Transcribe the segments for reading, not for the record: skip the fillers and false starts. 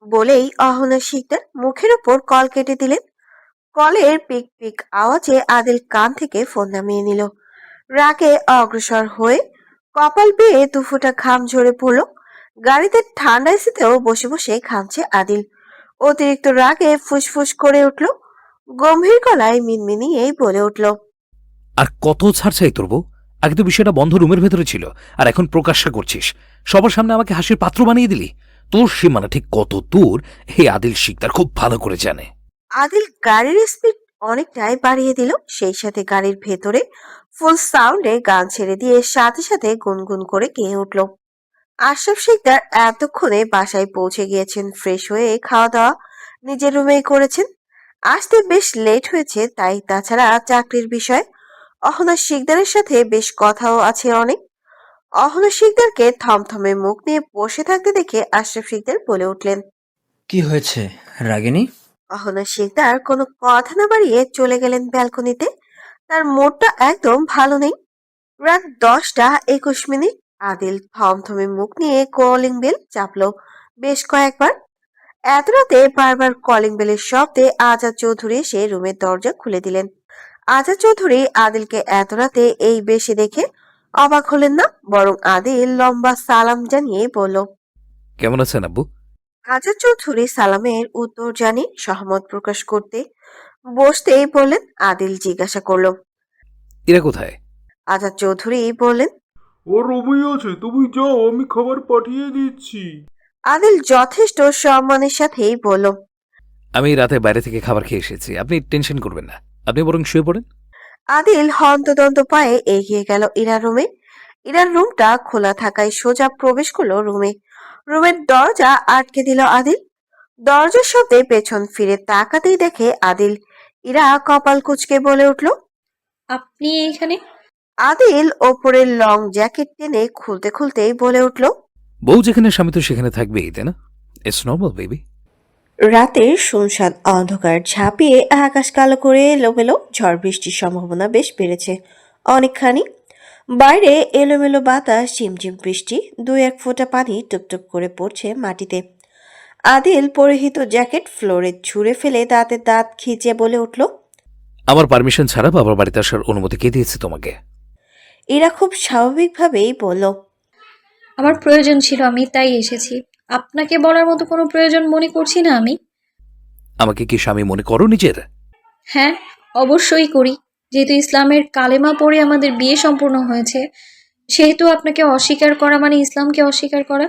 বলেই অহনা শিকদার মুখের ওপর কল কেটে দিলেন। কলের পিক পিক আওয়াজে আদিল কান থেকে ফোন নামিয়ে নিল। রাগে অগ্রসর হয়ে কপাল বেয়ে দুফোঁটা ঘাম ঝরে পড়ল। গাড়িতে ঠান্ডা এসিতেও বসে বসে ঘামছে আদিল। অতিরিক্ত রাগে ফুসফুস করে উঠল, গম্ভীর গলায় মিনমিনিয়ে বলে উঠল। আর কত ছাড় চাই তোর বউ? আগে তো বিষয়টা বন্ধ রুমের ভেতরে ছিল, আর এখন প্রকাশ্যে করছিস। সবার সামনে আমাকে হাসির পাত্র বানিয়ে দিলি। তোর সীমানা ঠিক কত দূর হে আদিল শিকদার খুব ভালো করে জানে। আদিল গাড়ির স্পিড অনেকটাই বাড়িয়ে দিল, সেই সাথে গাড়ির ভেতরে ফুল সাউন্ডে গান ছেড়ে দিয়ে সাথে সাথে গুনগুন করে গেয়ে উঠল। আশরাফ শিকদার এতক্ষণে বাসায় পৌঁছে গিয়েছেন, ফ্রেশ হয়ে খাওয়া দাওয়া নিজের রুমেই করেছেন। আসতে বেশ লেট হয়েছে তাই, তাছাড়া চাকরির বিষয় অহনা শিকদারের সাথে বেশ কথাও আছে অনেক। অহনা শিকদারকে থমথমে মুখ নিয়ে বসে থাকতে দেখে আশরাফ শিকদার বলে উঠলেন। কি হয়েছে রাগিনী? অহনা শিকদার কোনো কথা না বাড়িয়ে চলে গেলেন ব্যালকনিতে। তার মুডটা একদম ভালো নেই। রাত 10টা 21 মিনিট। আদিল থমথমে মুখ নিয়ে কলিং বেল চাপলো বেশ কয়েকবার। এত রাতে বারবার কলিং বেলের শব্দে আজাদ চৌধুরী এসে রুমের দরজা খুলে দিলেন। আজাদ চৌধুরী আদিলকে এত রাতে এই বেশে দেখে অবাক হলেন না, বরং আদিল লম্বা সালাম জানিয়ে বলল। কেমন আছেন আব্বু? আজাদ চৌধুরী সালামের উত্তর জানি সহমত প্রকাশ করতে বসতেই বললেন। আদিল জিজ্ঞাসা করলো, এরা কোথায়? আজাদ চৌধুরী বললেন। ও রুমেই আছে, তুমি যাও, আমি খাবার পাঠিয়ে দিচ্ছি। আদিল যথেষ্ট সম্মানের সাথেই বলল। আমি রাতে বাইরে থেকে খাবার খেয়ে এসেছি, আপনি টেনশন করবেন না। আপনি বরং শুয়ে পড়েন। আদিল হন্তদন্ত পায়ে এগিয়ে গেল ইরার রুমে। ইরার রুমটা খোলা থাকায় সোজা প্রবেশ করলো রুমে। রুমের দরজা আটকে দিল আদিল। দরজার শব্দে পেছন ফিরে তাকাতেই দেখে আদিল। ইরা কপাল কুঁচকে বলে উঠল। আপনি এখানে? আদিল ওপরের লং জ্যাকেট টেনে খুলতে খুলতেই বলে উঠল। বউ যেখানে স্বামী তো সেখানে থাকবেই, তাই না? It's normal baby. রাতের শুনশান অন্ধকার ঝাঁপিয়ে আকাশ কালো করে এলোমেলো ঝড় বৃষ্টির সম্ভাবনা বেশ বেড়েছে অনেকখানি। বাইরে এলোমেলো বাতাস, ঝিমঝিম বৃষ্টি, দুই এক ফোঁটা পানি টুপটুপ করে পড়ছে মাটিতে। আদিল পরিহিত জ্যাকেট ফ্লোরে ছুঁড়ে ফেলে দাঁতে দাঁত খিঁচে বলে উঠল। আমার পারমিশন ছাড়া বাবার বাড়িতে আসার অনুমতি কে দিয়েছে তোমাকে? এরা খুব স্বাভাবিকভাবেই বলল। আমার প্রয়োজন ছিল, আমি তাই এসেছি। আপনাকে বলার মতো কোনো প্রয়োজন মনে করছি না আমি। আমাকে কি স্বামী মনে করো নিজের? হ্যাঁ, অবশ্যই করি। যেহেতু ইসলামের কালেমা পড়ে আমাদের বিয়ে সম্পূর্ণ হয়েছে, সেহেতু আপনাকে অস্বীকার করা মানে ইসলামকে অস্বীকার করা।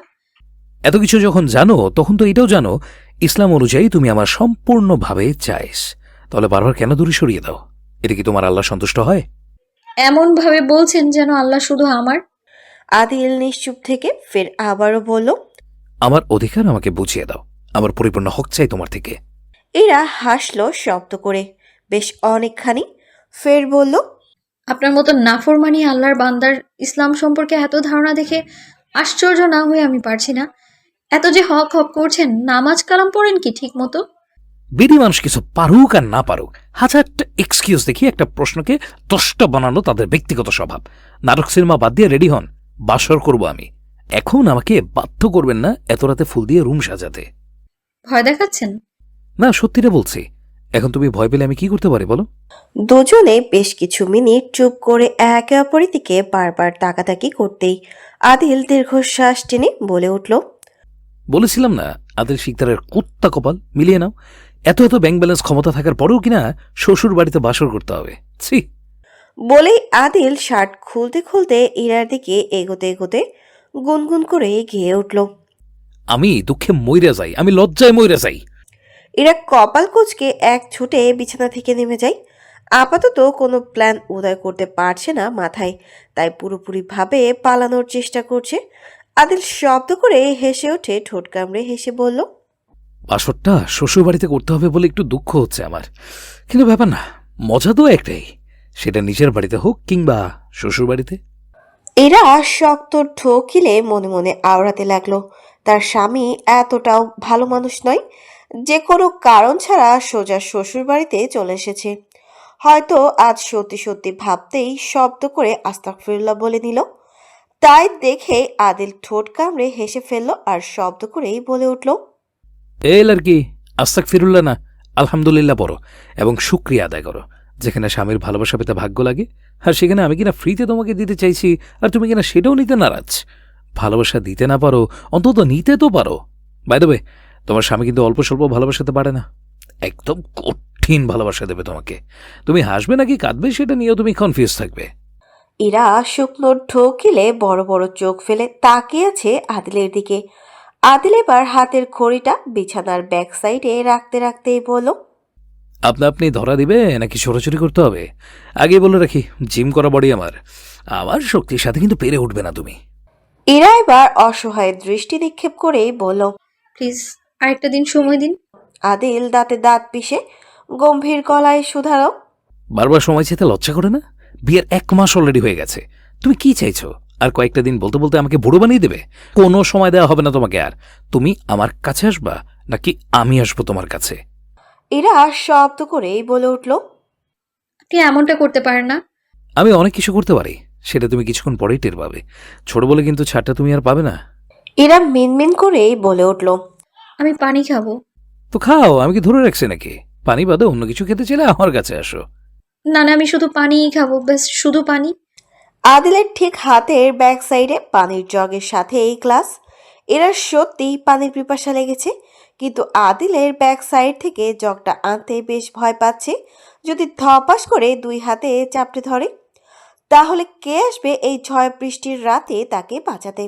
এত কিছু যখন জানো তখন তো এটাও জানো ইসলাম অনুযায়ী তুমি আমার সম্পূর্ণভাবে চাইস। তাহলে বারবার কেন দূরে সরিয়ে দাও? এতে কি তোমার আল্লাহ সন্তুষ্ট হয়? এমন ভাবে বলছেন যেন আল্লাহ শুধু আমার। আদিল নিশ্চুপ থেকে ফের আবারও বলল। আমার অধিকার আমাকে বুঝিয়ে দাও। আমার পরিপূর্ণ হক চাই তোমার থেকে। এরা হাসলো শব্দ করে বেশ অনেকখানি, ফের বলল। আপনার মতো নাফরমানি আল্লাহর বান্দার ইসলাম সম্পর্কে এত ধারণা দেখে আশ্চর্য না হয়ে আমি পারছি না। এত যে হক হক করছেন, নামাজ কালাম পড়েন কি ঠিক মতো? বেদি মানুষ কিছু পারুক আর না পারুক, হাজারটা এক্সকিউজ দেখি একটা প্রশ্নকে 10টা বানানো তাদের ব্যক্তিগত স্বভাব। নাটক সিনেমা বাদ দিয়ে রেডি হন, বাসর করব আমি। এখন আমাকে বাধ্য করবেন না এত রাতে ফুল দিয়ে রুম সাজাতে। ভয় দেখাচ্ছেন? না, সত্যিটা বলছি। এখন তুমি ভয় পেলে আমি কি করতে পারি বলো? দুজনে বেশ কিছু মিনিট চুপ করে একে অপরের দিকে বারবার তাকাতাকি করতেই আদিল দীর্ঘশ্বাস টেনে বলে উঠল। বলেছিলাম না আদিল শিকদারের কুত্তা কপাল, মিলিয়ে নাও। এত এত ব্যাংক ব্যালেন্স ক্ষমতা থাকার পরেও কিনা শ্বশুর বাড়িতে বাসর করতে হবে, ছি। বলেই আদিল শার্ট খুলতে খুলতে ইরার দিকে এগোতে এগোতে গুনগুন করে গেয়ে উঠল। আমি দুঃখে মইরা যাই, আমি লজ্জায় মইরা যাই। ইরা কপাল কুঁচকে এক ছুটে বিছানা থেকে নেমে যায়। আপাতত কোনো প্ল্যান উদয় করতে পারছে না মাথায়, তাই পুরোপুরিভাবে পালানোর চেষ্টা করছে। আদিল শব্দ করে হেসে ওঠে, ঠোঁট কামড়ে হেসে বলল। বাসরটা শ্বশুর বাড়িতে করতে হবে বলে একটু দুঃখ হচ্ছে আমার, কিন্তু ব্যাপার না, মজা তো একটাই, সেটা নিজের বাড়িতে হোক কিংবা শ্বশুর বাড়িতে। এরা শক্ত ঠকিলে মনে মনে আওড়াতে লাগলো। তার স্বামী এতটাও ভালো মানুষ নয় যে কোনো কারণ ছাড়া সোজা শ্বশুর বাড়িতে চলে এসেছে। হয়তো আজ সত্যি সত্যি ভাবতেই শব্দ করে আস্তাগফিরুল্লাহ বলে নিল। তাই দেখে আদিল ঠোঁট কামড়ে হেসে ফেলল আর শব্দ করেই বলে উঠল। আর কি, আস্তাক ফিরুল্লাহ না আলহামদুলিল্লাহ পড়ো এবং শুক্রিয়া আদায় করো। যেখানে স্বামীর ভালোবাসা পেতে ভাগ্য লাগে, আর সেখানে আমি কিনা ফ্রিতে তোমাকে দিতে চাইছি, আর তুমি কিনা সেটাও নিতে নারাজ। ভালোবাসা দিতে না পারো, অন্তত নিতে তো পারো। বাই দ্য ওয়ে, তোমার স্বামী কিন্তু অল্প স্বল্প ভালোবাসাতে পারে না, একদম কঠিন ভালোবাসা দেবে তোমাকে। তুমি হাসবে নাকি কাঁদবে সেটা নিয়েও তুমি কনফিউজ থাকবে। ইরা শুকনো ঢোক গিলে বড় বড় চোখ ফেলে তাকিয়ে আছে আদিলের দিকে। আদিল এবার হাতের ঘড়িটা বিছানার ব্যাক সাইডে রাখতে রাখতেই বলল, আপনা আপনি ধরা দিবে নাকি ছোটাছুটি করতে হবে? আগে বলে রাখি, জিম করা বডি আমার, আমার শক্তির সাথে কিন্তু পেরে উঠবে না তুমি। ইরা এবার অসহায় দৃষ্টি নিক্ষেপ করেই বলল, প্লিজ আরেকটা দিন সময় দিন। আদিল দাঁতে দাঁত পিষে গম্ভীর গলায় শুধালো, বারবার সময় চেতে লজ্জা করে না? বিয়ের 1 মাস অলরেডি হয়ে গেছে, তুমি কি চাইছো? আর কয়েকটা দিন বলতে বলতে আমাকে বুড়ো বানিয়ে দেবে? কোনো সময় দেওয়া হবে না তোমাকে। আর তুমি আমার কাছে আসবা নাকি আমি আসবো তোমার কাছে? ইরা শব্দ করেই বলে উঠল, আপনি এমনটা করতে পারেন না। আমি অনেক কিছু করতে পারি, সেটা তুমি কিছুক্ষণ পরেই টের পাবে। ছোট বলে কিন্তু ছাড়টা তুমি আর পাবে না। ইরা মিনমিন করেই বলে উঠল, আমি পানি খাবো। তো খাও, আমি কি ধরে রাখছি নাকি? পানি বাদে অন্য কিছু খেতে চাইলে আমার কাছে আসো। না না, আমি শুধু পানিই খাবো, ব্যাস শুধু পানি। আদিলের ঠিক হাতের ব্যাক সাইডে পানির জগের সাথে এই গ্লাস। এরা সত্যিই পানির পিপাসা লেগেছে, কিন্তু আদিলের ব্যাক সাইড থেকে জগটা আনতে বেশ ভয় পাচ্ছে। যদি ধপাস করে 2 হাতে চাপটে ধরে, তাহলে কে আসবে এই ঝড় বৃষ্টির রাতে তাকে বাঁচাতে?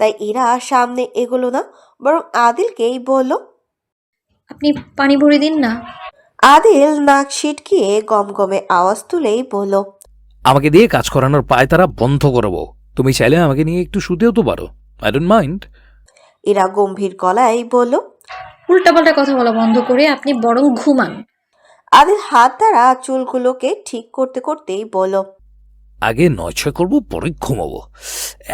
তাই এরা সামনে এগোলো না, বরং আদিলকেই বলল। আপনি পানি ভরে দিন না। আদিল নাক ছিটকিয়ে গমগমে আওয়াজ তুলেই বলল, আমাকে দিয়ে কাজ করানোর পায়তারা বন্ধ করবো। তুমি চাইলে আমাকে নিয়ে একটু শুতেও তো পারো, আই ডোন্ট মাইন্ড। এরা গম্ভীর গলায় বলল। উল্টাপাল্টা কথা বলা বন্ধ করে আপনি বরং ঘুমান। আদিল হাত দ্বারা চুলগুলোকে ঠিক করতে করতেই বলল, আগে 9-6 করবো, পরে ঘুমাবো।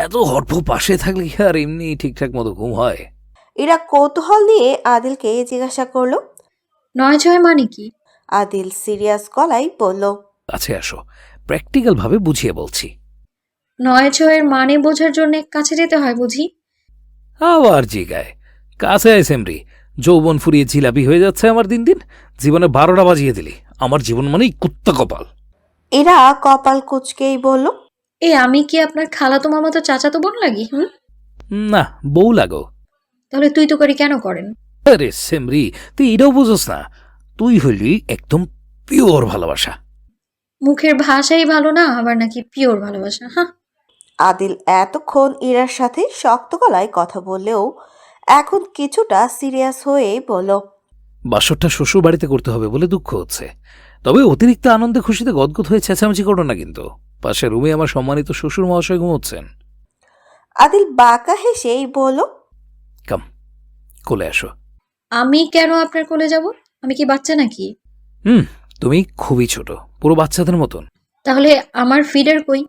এত হরফ পাশে থাকলে কি আর এমনি ঠিকঠাক মতো ঘুম হয়? এরা কৌতূহল নিয়ে আদিলকে জিজ্ঞাসা করলো। 9-6 মানে কি? আদিল সিরিয়াস গলায় বলল, কাছে আসো, প্র্যাকটিক্যাল ভাবে বুঝিয়ে বলছি। 9-6 মানে বোঝার জন্য কাছে যেতে হয় বুঝি? আবার জিগায়, কাছে আয় সেমরি। যৌবন ফুরিয়ে জিলাপি হয়ে যাচ্ছে আমার দিন দিন। জীবনে 12টা বাজিয়ে দিলি। আমার জীবন মানেই কুত্তা কপাল। এরা কপাল কুচকেই বলল, আমি কি আপনার খালাতো মামাতো চাচাতো বোন লাগি? না, বউ লাগো। তাহলে তুই তো করি কেন করেন? আরে সেমরি, তুই এটাও বুঝোস না? তুই হইলি একদম পিওর ভালোবাসা। মুখের ভাষাই ভালো না, আবার নাকি পিওর ভালোবাসা? হ্যাঁ। আদিল এতক্ষণ ইরার সাথে শক্ত গলায় কথা বললেও এখন কিছুটা সিরিয়াস হয়ে বলল, বাসরটা শ্বশুর বাড়িতে করতে হবে বলে দুঃখ হচ্ছে। তবে অতিরিক্ত আনন্দে খুশিতে গদগদ হয়ে চেঁচামেচি করো না কিন্তু। পাশের রুমে আমার সম্মানিত শ্বশুর মহাশয় ঘুমোচ্ছেন। আদিল বাঁকা হেসেই বলল, কাম, কোলে আসো। আমি কেন আপনার কোলে যাব? আমি কি বাচ্চা নাকি? তুমি খুবই ছোট, পুরো বাচ্চাদের মতন। তাহলে আমার ফিডার কই?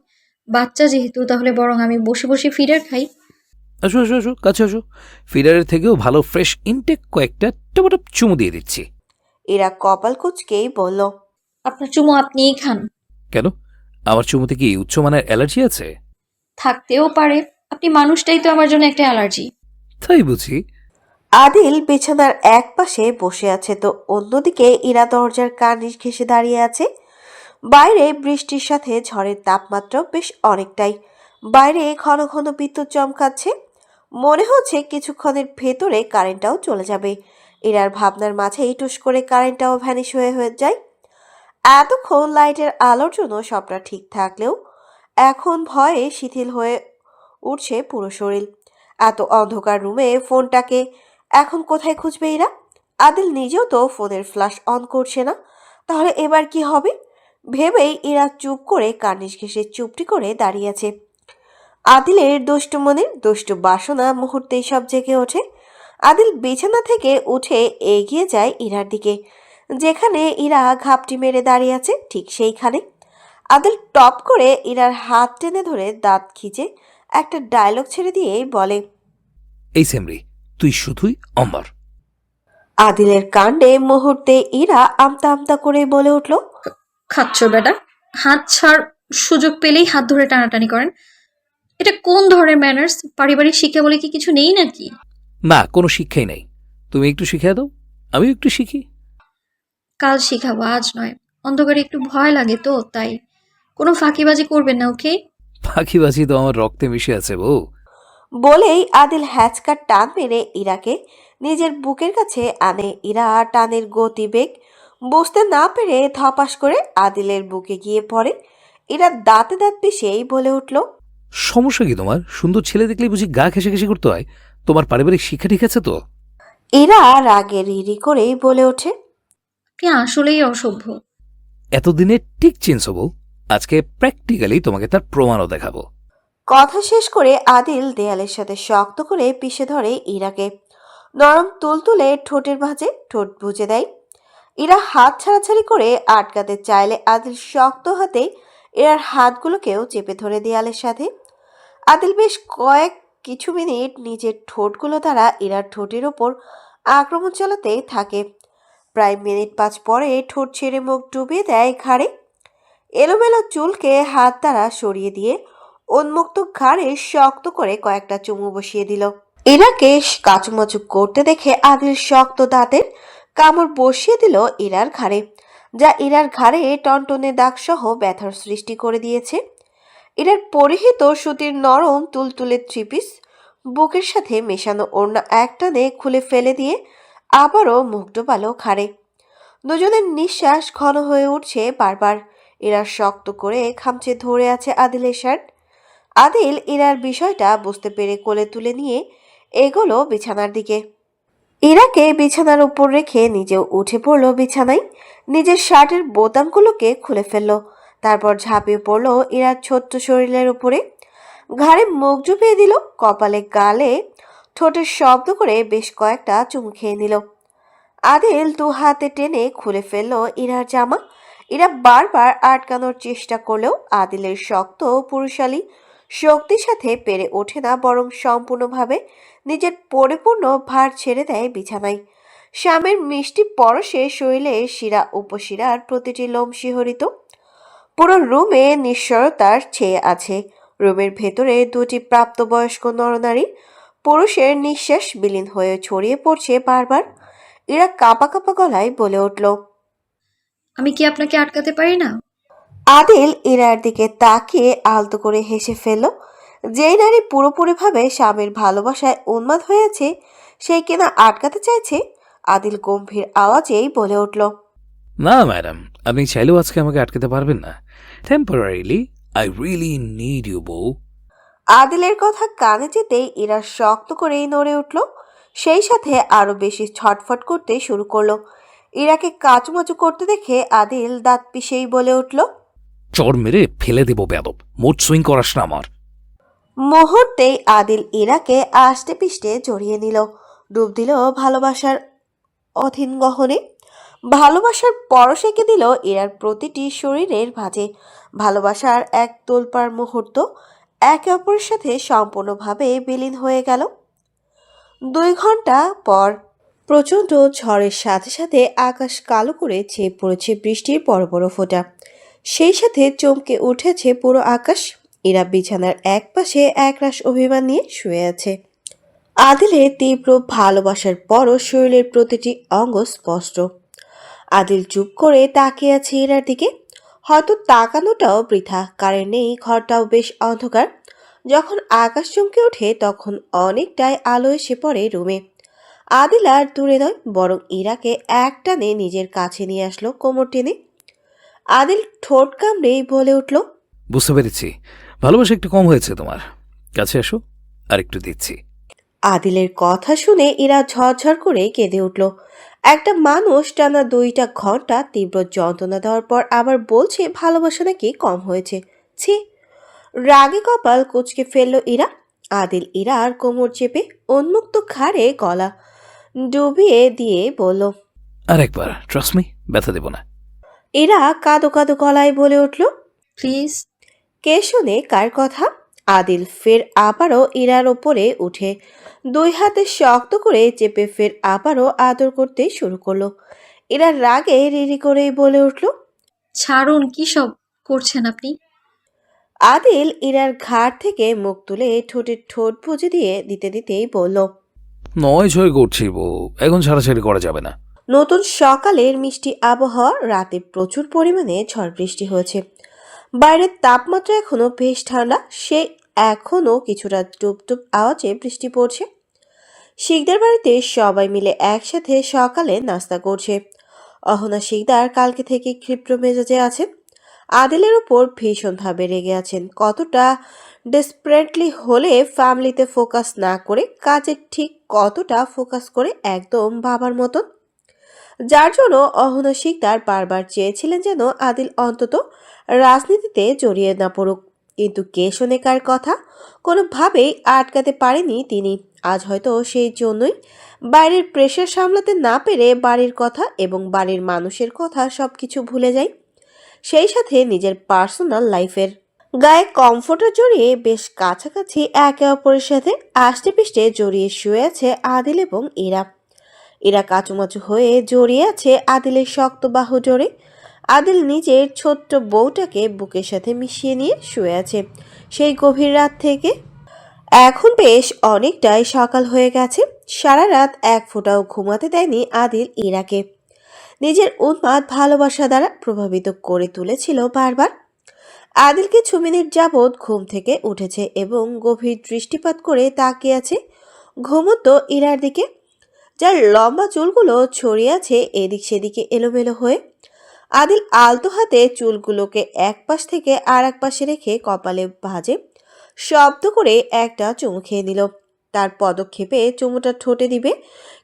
বাচ্চা যেহেতু তাহলে বরং আমি বসে বসে ফিডার খাই। আসো আসো আসো, কাছে আসো। ফিডারের থেকেও ভালো ফ্রেশ ইনটেক কয়েকটা টপটপ চুমু দিয়ে দিচ্ছি। এরা কপাল কুচকেই বলল, আপনার চুমু আপনিই খান। কেন, আমার চুমুতে কি উচ্চমানের অ্যালার্জি আছে? থাকতেও পারে, আপনি মানুষটাই তো আমার জন্য একটা অ্যালার্জি। তাই বুঝি? আদিল বিছানার এক পাশে বসে আছে তো অন্যদিকে ইরা দরজার কার্নিশ ঘেঁষে দাঁড়িয়ে আছে। বাইরে বৃষ্টির সাথে ঝড়ের তাপমাত্রা বেশ অনেকটাই। বাইরে ঘন ঘন বিদ্যুৎ চমকাচ্ছে, মনে হচ্ছে কিছুক্ষণের ভেতরে কারেন্টটাও চলে যাবে। ইরার ভাবনার মাঝেই টুস করে কারেন্টটাও ভ্যানিশ হয়ে হয়ে যায়। এতক্ষণ লাইটের আলোর জন্য সবটা ঠিক থাকলেও এখন ভয়ে শিথিল হয়ে উঠছে পুরো শরীর। এত অন্ধকার রুমে ফোনটাকে এখন কোথায় খুঁজবে এরা? আদিল নিজেও তো ফোনের ফ্ল্যাশ অন করছে না, তাহলে এবার কি হবে ভেবেই এরা চুপ করে কার্নিশ ঘেঁষে চুপটি করে দাঁড়িয়ে আছে। আদিলের দুষ্টু মনের দুষ্টু বাসনা মুহূর্তেই সব জেগে ওঠে। আদিল বিছানা থেকে উঠে এগিয়ে যায় ইরার দিকে। যেখানে ইরা ঘাপটি মেরে দাঁড়িয়ে আছে ঠিক সেইখানে আদিল টপ করে ইরার হাত টেনে ধরে দাঁত খিচে একটা ডায়লগ ছেড়ে দিয়ে বলে, এই সেমরি, তুই শুধুই অমর। আদিলের কাণ্ডে মুহূর্তে ইরা আমতা আমতা করে বলে উঠল, খাচ্ছ বেটা? হাত ছাড়, সুযোগ পেলেই হাত ধরে টানাটানি করেন। এটা কোন ধরনের ম্যানার্স? পারিবারিক শিক্ষা বলে কি কিছু নেই নাকি? না, কোনো শিক্ষাই নেই। তুমি একটু শিখিয়ে দাও, আমি একটু শিখি। কাল শিখাবো, আজ নয়। অন্ধকারে একটু ভয় লাগে তো, তাই। কোনো ফাঁকিবাজি করবেন না, ওকে? পাখিবাজি তো আমার রক্তে মিশে আছে বউ। বলেই আদিল হ্যাচকার টান মেরে ইরাকে নিজের বুকের কাছে আনে। ইরা টানের গতিবেগ বুঝতে না পেরে ধপাস করে আদিলের বুকে গিয়ে পড়ে। ইরা দাঁতে দাঁত পিষেই বলে উঠল, সমস্যা কি তোমার? সুন্দর ছেলে দেখলেই বুঝি গা ঘেঁষাঘেঁষি করতে হয়? তোমার পারিবারিক শিক্ষা ঠিক আছে তো? ইরা রাগে রিরি করেই বলে ওঠে, আপনি আসলেই অসভ্য। এতদিনে ঠিক চেঞ্জ হবো, আজকে প্র্যাকটিক্যালি তোমাকে তার প্রমাণও দেখাবো। কথা শেষ করে আদিল দেয়ালের সাথে শক্ত করে পিষে ধরে ইরাকে। নরম তুলতুলে ঠোঁটের ভাঁজে ঠোঁট বুজে দেয়। ইরা হাত ছাড়াছাড়ি করে আটকাতে চাইলে আদিল শক্ত হাতে এরার হাতগুলোকেও চেপে ধরে দেয়ালের সাথে। আদিল বেশ কিছু মিনিট নিজের ঠোঁটগুলো দ্বারা ইরার ঠোঁটের ওপর আক্রমণ চালাতে থাকে। প্রায় মিনিট 5 পরে ঠোঁট ছেড়ে মুখ ডুবিয়ে দেয় ঘাড়ে। এলোমেলো চুলকে হাত দ্বারা সরিয়ে দিয়ে উন্মুক্ত ঘাড়ে শক্ত করে কয়েকটা চুমু বসিয়ে দিল। ইরাকে কাচুমাচু করতে দেখে আদিল শক্ত দাঁতের কামড় বসিয়ে দিল ইরার ঘাড়ে, যা ইরার ঘাড়ে টনটনে দাগ সহ ব্যথার সৃষ্টি করে দিয়েছে। ইরার পরিহিত সুতির নরম তুলতুলে থ্রিপিস বুকের সাথে মেশানো ওড়না একটানে খুলে ফেলে দিয়ে আবারও মুখ ডোবালো ঘাড়ে। দুজনের নিঃশ্বাস ঘন হয়ে উঠছে বারবার। ইরা শক্ত করে খামচে ধরে আছে আদিলের শার্ট। আদিল ইরার বিষয়টা বুঝতে পেরে কোলে তুলে নিয়ে এগোলো বিছানার দিকে। ইরাকে বিছানার উপর রেখে নিজেও উঠে পড়লো বিছানায়। নিজের শার্টের বোতামগুলোকে খুলে ফেললো। তারপর ঝাঁপিয়ে পড়লো ইরার ছোট্ট শরীরের উপরে। ঘাড়ে মুখ ডুবিয়ে দিল, কপালে গালে ঠোঁটের শব্দ করে বেশ কয়েকটা চুমু খেয়ে নিল। আদিল 2 হাতে টেনে খুলে ফেললো ইরার জামা। ইরা বারবার আটকানোর চেষ্টা করলেও আদিলের শক্ত পুরুষালী শক্তির সাথে পেরে ওঠে না, বরং সম্পূর্ণভাবে নিজের পরিপূর্ণ ভার ছেড়ে দেয় বিছানায়। স্বামীর মিষ্টি পরশে শরীরে শিরা উপশিরার প্রতিটি লোম শিহরিত। পুরো রুমে নিশ্চয়তার ছেয়ে আছে। রুমের ভেতরে 2টি প্রাপ্তবয়স্ক নরনারী পুরুষের নিঃশ্বাস বিলীন হয়ে ছড়িয়ে পড়ছে বারবার। ইরা কাঁপা কাঁপা গলায় বলে উঠল, আমি কি আপনাকে আটকাতে পারি না? আদিল ইরার দিকে তাকিয়ে আলতো করে হেসে ফেলল। যেই নারী পুরোপুরিভাবে স্বামীর ভালোবাসায় উন্মাদ হয়েছে সেই কিনা আটকাতে চাইছে। আদিল গম্ভীর আওয়াজেই বলে উঠল, না ম্যাডাম, আপনি চাইলেও আজকে আমাকে আটকাতে পারবেন না। Temporarily I really need you বউ। আদিলের কথা কানে যেতেই ইরা শক্ত করেই নড়ে উঠল। সেই সাথে আরো বেশি ছটফট করতে শুরু করলো। ইরাকে কাচুমাচু করতে দেখে আদিল দাঁত পিষেই বলে উঠল, চড় মেরে ফেলে দেবো বেয়াদব, মোট সুইং করাস না আমার। মুহূর্তেই আদিল ইরাকে আষ্টে পিষ্টে জড়িয়ে নিল, ডুব দিল ভালোবাসার অথিন গহনে। ভালোবাসার পরশ এঁকে দিল ইরার প্রতিটি শরীরের ভাঁজে। ভালোবাসার এক তোলপাড় মুহূর্ত একে অপরের সাথে সম্পূর্ণভাবে বিলীন হয়ে গেল। 2 ঘন্টা পর প্রচণ্ড ঝড়ের সাথে সাথে আকাশ কালো করে ছেয়ে পড়েছে বৃষ্টির বড় বড় ফোঁটা। সেই সাথে চমকে উঠেছে পুরো আকাশ। ইরা বিছানার এক পাশে একরাশ অভিমান নিয়ে শুয়ে আছে। আদিলের তীব্র ভালোবাসার পরও শরীরের প্রতিটি অঙ্গ স্পষ্ট। আদিল চুপ করে তাকিয়ে আছে ইরার দিকে। হয়তো তাকানোটাও বৃথা, কারেন্ট নেই, ঘরটাও বেশ অন্ধকার। যখন আকাশ চমকে ওঠে তখন অনেকটাই আলো এসে পড়ে রুমে। আদিল আর দূরে নয়, বরং ইরাকে একটানে নিজের কাছে নিয়ে আসলো কোমর টেনে। আদিল ঠোঁট কামড়েই বলে উঠল, বুঝতে পেরেছি, ভালোবাসা একটু কম হয়েছে তোমার। কাছে এসো, আর একটু দিচ্ছি। আদিলের কথা শুনে ইরা ঝরঝর করে কেঁদে উঠল। একটা মানুষ টানা 2টা ঘন্টা তীব্র যন্ত্রণা দেওয়ার পর আবার বলছে ভালোবাসা নাকি কম হয়েছে। ছি! রাগে কপাল কুঁচকে ফেলল ইরা। আদিল ইরার কোমর চেপে উন্মুক্ত ঘাড়ে গলা ডুবিয়ে দিয়ে বলল, আর একবার, ট্রাস্ট মি, ব্যথা দেব না। ইরা কাঁদো কাঁদো গলায় বলে উঠল, প্লিজ। কে শুনে কার কথা? আদিল ফের আবারও ইরার ওপরে উঠে 2 হাতে শক্ত করে চেপে ফের আবারও আদর করতে শুরু করলো। ইরার রাগে রিরি করেই বলে উঠল, ছাড়ুন, কি সব করছেন আপনি? আদিল ইরার ঘাড় থেকে মুখ তুলে ঠোঁটে ঠোঁট ভুজে দিয়ে দিতেই বলল, নয় করছি বউ, এখন ছাড়াছাড়ি করা যাবে না। নতুন সকালের মিষ্টি আবহাওয়া, রাতে প্রচুর পরিমাণে ঝড় বৃষ্টি হয়েছে। বাইরের তাপমাত্রা এখনো বেশ ঠান্ডা, সে এখনো কিছুটা টুপ টুপ আওয়াজে বৃষ্টি পড়ছে। শিকদার বাড়িতে সবাই মিলে একসাথে সকালে নাস্তা করছে। অহনা শিকদার কালকে থেকে ক্ষিপ্র মেজাজে আছেন। আদিলের উপর ভীষণভাবে রেগে আছেন। কতটা ডেসপারেটলি হলে ফ্যামিলিতে ফোকাস না করে কাজে ঠিক কতটা ফোকাস করে একদম বাবার মতন, যার জন্য অহনা শিকদার বারবার চেয়েছিলেন যেন আদিল অন্তত রাজনীতিতে জড়িয়ে না পড়ুক। কিন্তু কে শোনে কার কথা, কোনোভাবেই আটকাতে পারেনি তিনি। আজ হয়তো সেই জন্যই বাইরের প্রেশার সামলাতে না পেরে বাড়ির কথা এবং বাড়ির মানুষের কথা সবকিছু ভুলে যায়, সেই সাথে নিজের পার্সোনাল লাইফের। গায়ে কমফোর্টার জড়িয়ে বেশ কাছাকাছি একে অপরের সাথে আষ্টে পিষ্টে জড়িয়ে শুয়ে আছে আদিল এবং ইরা। ইরা কাচুমাচু হয়ে জড়িয়ে আছে আদিলের শক্ত বাহু জোরে। আদিল নিজের ছোট্ট বউটাকে বুকের সাথে মিশিয়ে নিয়ে শুয়ে আছে সেই গভীর রাত থেকে। এখন বেশ অনেকটাই সকাল হয়ে গেছে। সারা রাত এক ফোঁটাও ঘুমাতে দেয়নি আদিল ইরাকে। নিজের উন্মাদ ভালোবাসা দ্বারা প্রভাবিত করে তুলেছিল বারবার। আদিল কিছু মিনিট যাবৎ ঘুম থেকে উঠেছে এবং গভীর দৃষ্টিপাত করে তাকিয়ে আছে ঘুমন্ত ইরার দিকে, যার লম্বা চুলগুলো ছড়িয়ে আছে এদিক সেদিকে এলোমেলো হয়ে। আদিল আলতো হাতে চুলগুলোকে এক পাশ থেকে আর এক পাশে রেখে কপালে ভাঁজে শব্দ করে একটা চুমু খেয়ে নিল। তার পদক্ষেপে চুমুটা ঠোঁটে দিবে,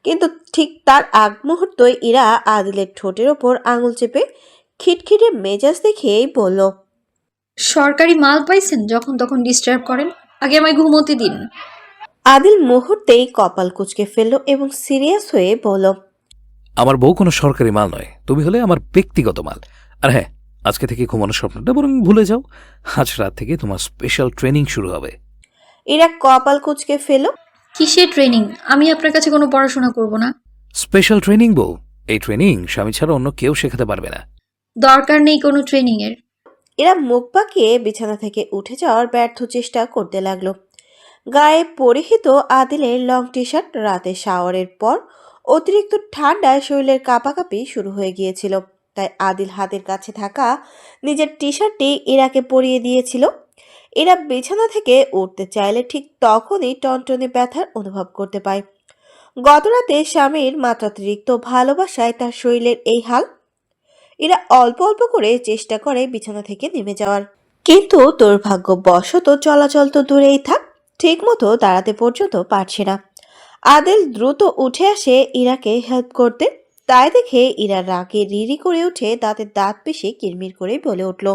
কিন্তু ঠিক তার আগ মুহূর্তই ইরা আদিলের ঠোঁটের ওপর আঙুল চেপে খিটখিটে মেজাজ দেখিয়েই বলল, সরকারি মাল পাইছেন যখন তখন ডিস্টার্ব করেন, আগে আমায় ঘুমোতে দিন। আদিল মুহূর্তেই কপাল কুঁচকে ফেলল এবং সিরিয়াস হয়ে বলল, আমার বউ কোনো সরকারি মাল নয়, তুমি হলে আমার ব্যক্তিগত মাল। আর হ্যাঁ, আজকে থেকে ঘুমানোর স্বপ্নটা বরং ভুলে যাও। আজ রাত থেকে তোমার স্পেশাল ট্রেনিং শুরু হবে। ইরা কপাল কুঁচকে ফেলল। কিসের ট্রেনিং? আমি আপনার কাছে কোনো পড়াশোনা করব না। স্পেশাল ট্রেনিং বউ, এই ট্রেনিং স্বামী ছাড়া অন্য কেউ শেখাতে পারবে না। দরকার নেই কোনো ট্রেনিং এর। এরা মুখ পাকিয়ে বিছানা থেকে উঠে যাওয়ার ব্যর্থ চেষ্টা করতে লাগলো। গায়ে পরিহিত আদিলের লং টি শার্ট রাতে শাওয়ারের পর অতিরিক্ত ঠান্ডায় শরীরের কাঁপাকাঁপি শুরু হয়ে গিয়েছিল, তাই আদিল হাতের কাছে থাকা নিজের টি শার্টটি ইরাকে পরিয়ে দিয়েছিল। এরা বিছানা থেকে উঠতে চাইলে ঠিক তখনই টনটনে ব্যথার অনুভব করতে পায়। গতরাতে স্বামীর মাত্রাতিরিক্ত ভালোবাসায় তার শরীরের এই হাল। এরা অল্প অল্প করে চেষ্টা করে বিছানা থেকে নেমে যাওয়ার, কিন্তু দুর্ভাগ্যবশত চলাচল তো দূরেই থাক, ঠিক মতো দাঁড়াতে পর্যন্ত পারছে না। আদিল দ্রুত উঠে আসে ইরাকে হেল্প করতে, তাই দেখে ইরা রাগে রিরি করে উঠে দাঁতের দাঁত পিষে কিরমির করে বলে উঠল,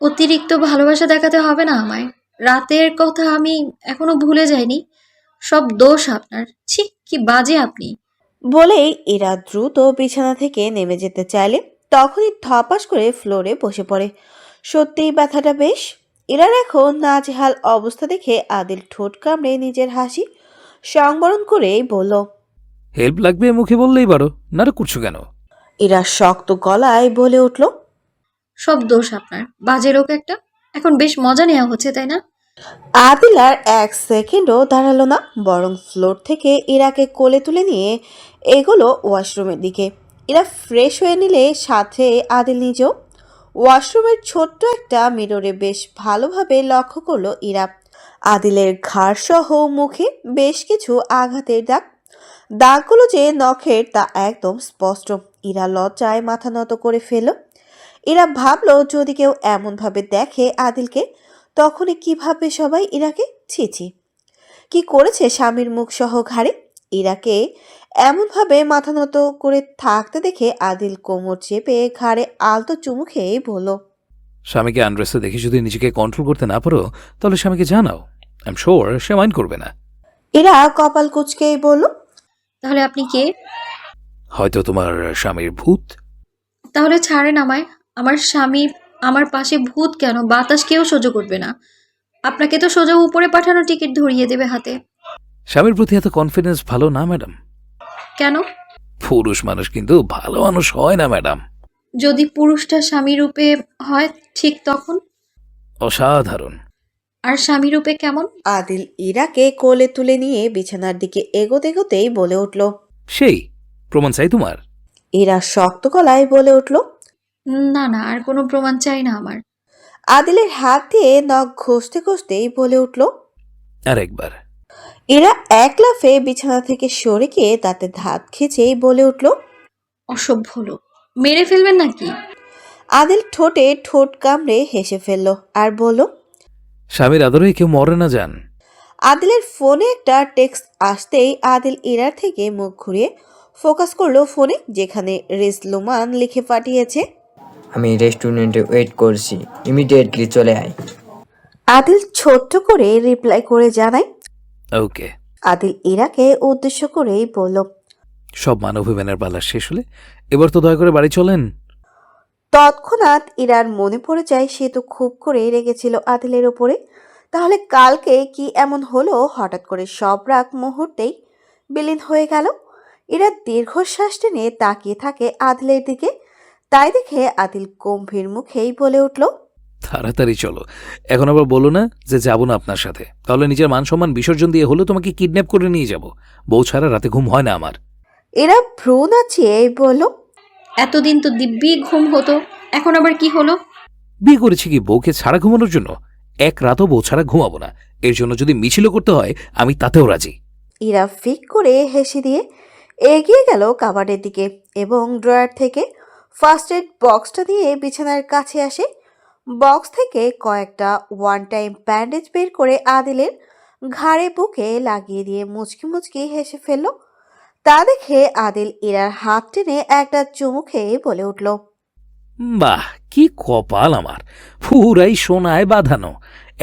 অতিরিক্ত ভালোবাসা দেখাতে হবে না আমায়। রাতের কথা আমি এখনো ভুলে যাইনি। সব দোষ আপনার। ছি, কি বাজে আপনি। বলেই ইরা দ্রুত বিছানা থেকে নেমে যেতে চাইলে তখনই ধপাস করে ফ্লোরে বসে পড়ে। সত্যিই ব্যথাটা বেশ। ইরার এখন নাজেহাল অবস্থা দেখে আদিল ঠোঁট কামড়ে নিজের হাসি সংবরণ করেই বলল, হেল্প লাগবে মুখে বললেই পারো, নাটক করছো কেন? ইরা শক্ত গলায় বলে উঠল, সব দোষ আপনার, বাজে লোক একটা। এখন বেশ মজা নেওয়া হচ্ছে, তাই না? আদিল আর এক সেকেন্ডও দাঁড়ালো না, বরং ফ্লোর থেকে ইরাকে কোলে তুলে নিয়ে এগোলো ওয়াশরুমের দিকে। ইরা ফ্রেশ হয়ে নিলে সাথে আদিল নিজেও। ওয়াশরুমের ছোট্ট একটা মিররে বেশ ভালোভাবে লক্ষ্য করলো ইরা আদিলের ঘাড় সহ মুখে বেশ কিছু আঘাতের দাগ। দাগগুলো যে নখের তা একদম স্পষ্ট। ইরা লজ্জায় মাথা নত করে ফেল। ইরা ভাবলো যদি কেউ এমনভাবে দেখে আদিলকে তখনই কিভাবে সবাই ইরাকে ছিছি কি করেছে স্বামীর মুখ সহ ঘাড়ে। ইরাকে এমনভাবে মাথা নত করে থাকতে দেখে আদিল কোমর চেপে ঘাড়ে আলতো চুমু খেয়ে বলল, স্বামীকে আনড্রেসে দেখে যদি নিজেকে কন্ট্রোল করতে না পারো তাহলে স্বামীকে জানাও, I am sure say mind করবে না। ইরা কপাল কুঁচকেই বলল, তাহলে আপনি কে? হয়তো তোমার স্বামীর ভূত। তাহলে ছাড়েন আমায়। আমার স্বামী আমার পাশে ভূত কেন, বাতাস কেউ সহ্য করবে না। আপনাকে তো সোজা উপরে পাঠানো টিকিট ধরিয়ে দেবে হাতে। স্বামীর প্রতি এত কনফিডেন্স ভালো না ম্যাডাম। কেন? পুরুষ মানুষ কিন্তু ভালো মানুষ হয় না ম্যাডাম। যদি পুরুষটা স্বামী রূপে হয় ঠিক তখন? অসাধারণ। আর স্বামী রূপে কেমন? আদিল ইরাকে কোলে তুলে নিয়ে বিছানার দিকে এগোতে এগোতেই বলে উঠল। সেই প্রমাণ চাই তোমার? ইরা শক্ত গলায় বলে উঠল। না না, আর কোনো প্রমাণ চাই না আমার। আদিলের হাত দিয়ে নখ ঘষতে ঘষতেই বলে উঠল। আর একবার। ইরা এক লাফে বিছানা থেকে সরে গিয়ে তাতে ধাত খেঁচেই বলে উঠল। অসভ্য লোক, মেরে ফেলবেন নাকি? আদিল ঠোঁটে ঠোঁট কামড়ে হেসে ফেলল আর বলল। স্বামীর আদরে কেউ মরে না যান। আদিলের ফোনে একটা টেক্সট আসতেই আদিল ইরার থেকে মুখ ঘুরিয়ে ফোকাস করলো ফোনে, যেখানে রিজলুমান লিখে পাঠিয়েছে। আমি রেস্টুরেন্টে ওয়েট করছি, ইমিডিয়েটলি চলে আয়। আদিল ছোট্ট করে রিপ্লাই করে জানায়। ওকে। আদিল ইরাকে উদ্দেশ্য করেই বলল। সব মানবিমানের পালা শেষ হলে এবার তো দয়া করে বাড়ি চলেন। তৎক্ষণাৎ ইরার মনে পড়ে যায় সে তো খুব করে রেগেছিল আদিলের ওপরে। তাহলে কালকে কি এমন হলো হঠাৎ করে সব রাগ মুহূর্তেই বিলীন হয়ে গেল। ইরা দীর্ঘশ্বাস টেনে তাকিয়ে থাকে আদিলের দিকে। তাই দেখে আদিল গম্ভীর মুখেই বলে উঠল। তাড়াতাড়ি চলো, এখন আবার বলো না যে যাবো না আপনার সাথে, তাহলে নিজের মান সম্মান বিসর্জন দিয়ে হলো তোমাকে কিডন্যাপ করে নিয়ে যাব। বউ ছাড়া রাতে ঘুম হয় না আমার। এরা ভ্রু নাচিয়ে বলল। এতদিন তো দিব্যি ঘুম হতো, এখন আবার কি হলো? বিয়ে করেছি কি বউকে ছাড়া ঘুমানোর জন্য? এক রাতও বউ ছাড়া ঘুমাবো না। এর জন্য যদি মিছিলও করতে হয় আমি তাতেও রাজি। ইরা ফিক করে হেসে দিয়ে এগিয়ে গেল কাবার্ডের দিকে এবং ড্রয়ার থেকে ফার্স্ট এড বক্সটা দিয়ে বিছানার কাছে আসে। বক্স থেকে কয়েকটা ওয়ান টাইম ব্যান্ডেজ বের করে আদিলের ঘাড়ে বুকে লাগিয়ে দিয়ে মুচকি মুচকি হেসে ফেলল। তা দেখে আদিল ইরার হাত টেনে একটা চুমু খেয়ে বলে উঠল। বাহ, কি কপাল আমার, পুরাই সোনায় বাঁধানো।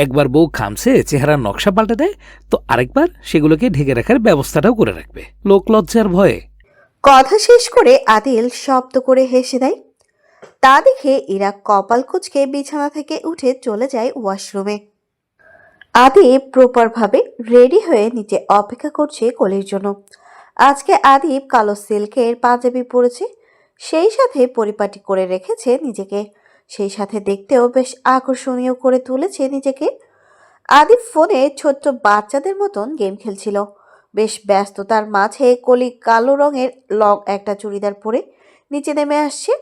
একবার বউ খামছে চেহারার নকশা পাল্টে দেয়, তো আরেকবার সেগুলোকে ঢেকে রাখার ব্যবস্থাটাও করে রাখবে লোক লজ্জার ভয়ে। কথা শেষ করে আদিল শব্দ করে হেসে দেয়। তা দেখে ইরা কপাল কুঁচকে বিছানা থেকে উঠে চলে যায় ওয়াশরুমে। আদিব প্রপার ভাবে রেডি হয়ে নিচে অপেক্ষা করছে কলির জন্য। আজকে আদিব কালো সিল্কের পাঞ্জাবি পরেছে, সেই সাথে পরিপাটি করে রেখেছে নিজেকে, সেই সাথে দেখতেও বেশ আকর্ষণীয় করে তুলেছে নিজেকে। আদিব ফোনে ছোট্ট বাচ্চাদের মতন গেম খেলছিল। বেশ ব্যস্ততার মাঝে কলি কালো রঙের লং একটা চুড়িদার পরে নিচে নেমে আসছে।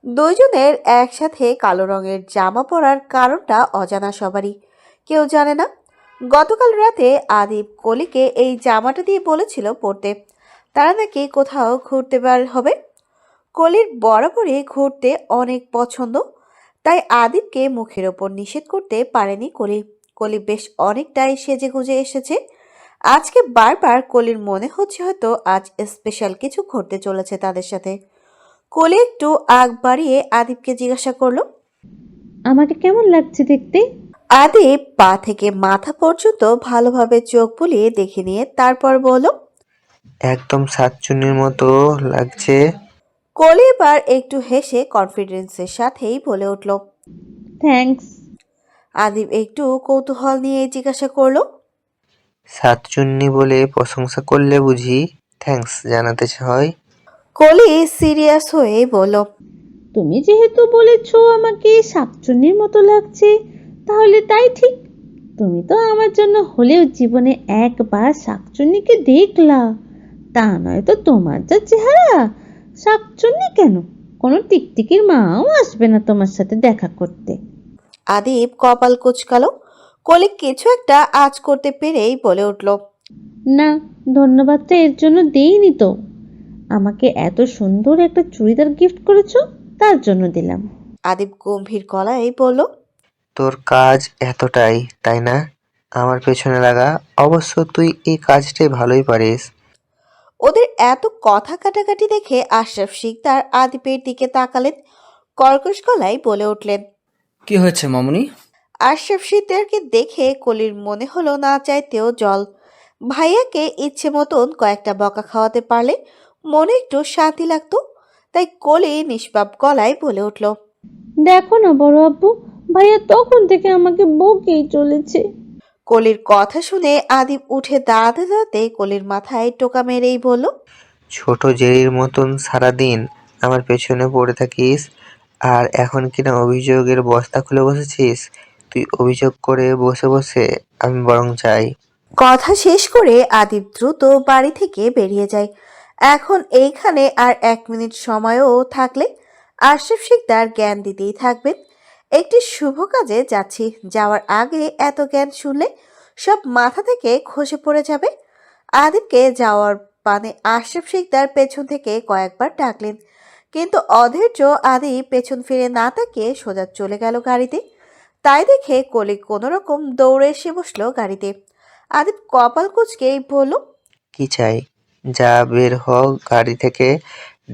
দুইজনের একসাথে কালো রঙের জামা পরার কারণটা অজানা সবারই, কেউ জানে না। গতকাল রাতে আদিব কলিকে এই জামাটা দিয়ে বলেছিল পরতে। তারা নাকি কোথাও ঘুরতে বের হবে। কলির বরাবরই ঘুরতে অনেক পছন্দ, তাই আদিবকে মুখের ওপর নিষেধ করতে পারেনি কলি। কলি বেশ অনেকটাই সেজে গুজে এসেছে আজকে। বারবার কলির মনে হচ্ছে হয়তো আজ স্পেশাল কিছু ঘটতে চলেছে তাদের সাথে। কলি একটু আগ বাড়িয়ে আদিবকে জিজ্ঞাসা করলো। আমাকে কেমন লাগছে দেখতে? আদিব পা থেকে মাথা পর্যন্ত ভালোভাবে চোখ বুলিয়ে দেখে নিয়ে তারপর বলল। একদম সাতচুন্নির মতো লাগছে। কলি এবার একটু হেসে কনফিডেন্সের সাথেই বলে উঠল। থ্যাঙ্কস। আদিব একটু কৌতূহল নিয়ে জিজ্ঞাসা করলো। সাতচুন্নি বলে প্রশংসা করলে বুঝি থ্যাঙ্কস জানাতে হয়? কলি সিরিয়াস হয়ে বলল। তুমি যেহেতু বলেছো আমাকে শাকচুন্নির মতো লাগছে, তাহলে তাই ঠিক। তুমি তো আমার জন্য হলেও জীবনে একবার শাকচুন্নিকে দেখলা, তা নয় তো তোমার যা চেহারা, শাকচুন্নি কেন, কোনো টিকটিকির মাও আসবে না তোমার সাথে দেখা করতে। আদিব কপাল কুঁচকালো। কলি কিছু একটা আজ করতে পেরেই বলে উঠল। না, ধন্যবাদটা এর জন্য দেইনি তো। আমাকে এত সুন্দর একটা চুড়িদার গিফট করেছো, তার জন্য দিলাম। আদিব গম্ভীর গলায় বলল। তোর কাজ এতটাই, তাই না? আমার পেছনে লাগা। অবশ্য তুই এই কাজটাই ভালোই পারিস। ওদের এত কথা কাটাকাটি দেখে আশরাফ শিকদার আদিবের দিকে তাকালেন, কর্কশ গলায় বলে উঠলেন। কি হয়েছে মামুনি? আশরাফ শিকদারকে দেখে কলির মনে হলো না চাইতেও জল। ভাইয়াকে ইচ্ছে মতন কয়েকটা বকা খাওয়াতে পারলে মনে একটু শান্তি লাগতো। তাই কলি নিষ্পাপ গলায় বলে উঠল। দেখো না বড় আব্বু, ভাইয়া তখন থেকে আমাকে বকেই চলেছে। কলির কথা শুনে আদিব উঠে দাঁড়াতে দাঁড়াতে কলির মাথায় টোকা মেরেই বলল। ছোট জেরির মতন সারাদিন আমার পেছনে পড়ে থাকিস, আর এখন কিনা অভিযোগের বস্তা খুলে বসেছিস? তুই অভিযোগ করে বসে বসে আমি বরং যাই। কথা শেষ করে আদিব দ্রুত বাড়ি থেকে বেরিয়ে যায়। এখন এইখানে আর 1 মিনিট সময়ও থাকলে আশরাফ শিকদার জ্ঞান দিতেই থাকবেন। একটি শুভ কাজে যাচ্ছি, যাওয়ার আগে এত জ্ঞান শুনলে সব মাথা থেকে খসে পড়ে যাবে। আদিবকে যাওয়ার পানে আশরাফ শিকদার পেছন থেকে কয়েকবার ডাকলেন, কিন্তু অধৈর্য আদিব পেছন ফিরে না তাকিয়ে সোজা চলে গেল গাড়িতে। তাই দেখে কলি কোনো রকম দৌড়ে এসে বসলো গাড়িতে। আদিব কপাল কুঁচকেই বলল, কি চাই? যা, বের হ গাড়ি থেকে,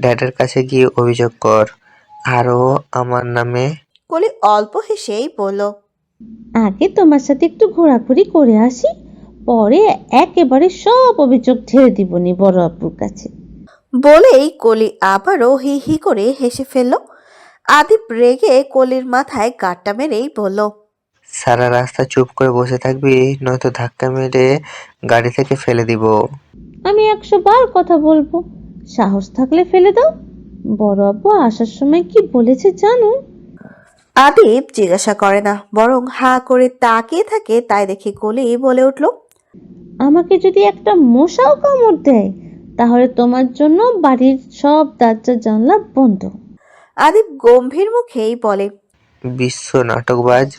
ড্যাডের কাছে গিয়ে অভিযোগ কর আরও আমার নামে। কলি অল্প হেসেই বলল, আগে তোমার সাথে একটু ঘোরাঘুরি করে আসি, পরে একেবারে সব অভিযোগ ঢেলে দিবনি বড় আপুর কাছে। বলেই কলি আবারও হি হি করে হেসে ফেলল। আদিব রেগে কলির মাথায় গাঁটটা মেরেই বলল, সারা রাস্তা চুপ করে বসে থাকবি, নয়তো ধাক্কা মেরে গাড়ি থেকে ফেলে দিব। আমি 100 বার কথা বলবো, সাহস থাকলে ফেলে দাও। বড় আপু আসার সময় কি বলেছে জানো? আদিব জিজ্ঞাসা করে না, বরং হা করে তাকিয়ে থাকে। তাই দেখে কলি বলে উঠল, আমাকে যদি একটা মশাও কামড় দেয়, তাহলে তোমার জন্য বাড়ির সব দরজা জানলা বন্ধ। আদিব গম্ভীর মুখেই বলে, বিশ্ব নাটকবাজ,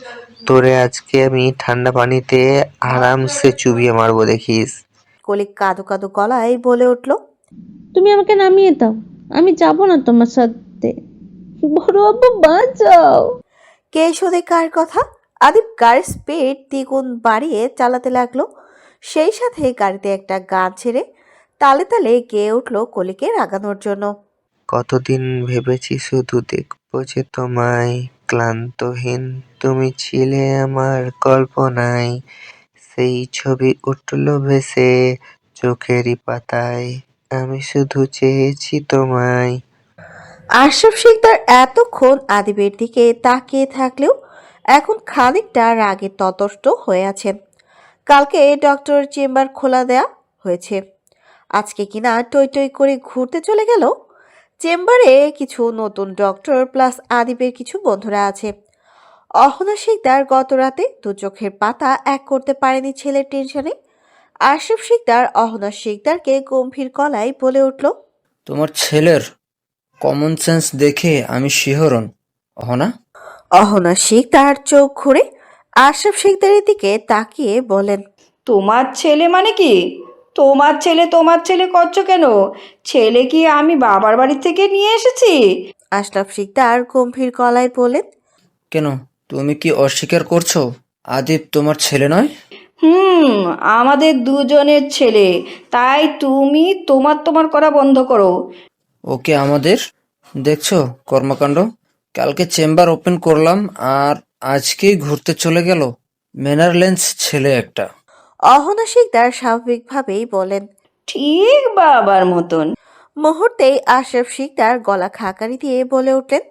তোরে আজকে আমি ঠান্ডা পানিতে আরামসে চুবিয়ে মারবো দেখিস। কলি কাঁদো কাঁদো গলায় বলে উঠল, তুমি আমাকে নামিয়ে দাও, আমি যাব না তোমার সাথে। বড় আপু বাঁচাও। কে শোনে কার কথা? আদিব গাড়ির স্পিড দ্বিগুণ বাড়িয়ে চালাতে লাগলো। সেই সাথে গাড়িতে একটা গান ছেড়ে তালে তালে গেয়ে উঠল কলিকে রাগানোর জন্য। কতদিন ভেবেছি শুধু দেখবো যে তোমায়, ক্লান্তহীন তুমি ছিলে আমার কল্পনায়, সেই ছবি উঠল ভেসে চোখেরই পাতায়, আমি শুধু চেয়েছি তোমায়। আশরাফ শিকদার এতক্ষণ আদিবের দিকে তাকিয়ে থাকলেও এখন খানিকটা রাগে ততষ্ট হয়ে আছেন। কালকে ডক্টর চেম্বার খোলা দেয়া হয়েছে, আজকে কিনা টই টই করে ঘুরতে চলে গেল। চেম্বারে কিছু নতুন ডক্টর প্লাস আদিবের কিছু বন্ধুরা আছে। অহনা শিকদার গত রাতে দু চোখের পাতা এক করতে পারেনি ছেলের টেনশনে। আশরাফ শিকদার অহনা শিকদারকে গম্ভীর গলায় বলে উঠল, তোমার ছেলের কমন সেন্স দেখে আমি শিহরণ, অহনা। অহনা শিকদার চোখ ঘুরে আশরাফ শিকদারের দিকে তাকিয়ে বলেন, তোমার ছেলে মানে কি? তোমার ছেলে করছো কেন? ছেলে কি আমি বাবার বাড়ি থেকে নিয়ে এসেছি? আশরাফ শিকদার গম্ভীর গলায় বলেন, কেন, তুমি কি অস্বীকার করছো আদিব তোমার ছেলে নয়? হুম, আমাদের দুজনের ছেলে। তাই তুমি তোমার করা বন্ধ করো। ওকে আমাদের, দেখছো কর্মকাণ্ড। কালকে চেম্বার ওপেন করলাম আর আজকেই ঘুরতে চলে গেল। ম্যানারলেন্স ছেলে একটা। অহনা শিকদার স্বাভাবিকভাবেই বলেন। ঠিক বাবার মতন। মুহূর্তেই আশরাফ শিকদার গলা খাকারি দিয়ে বলে উঠলেন,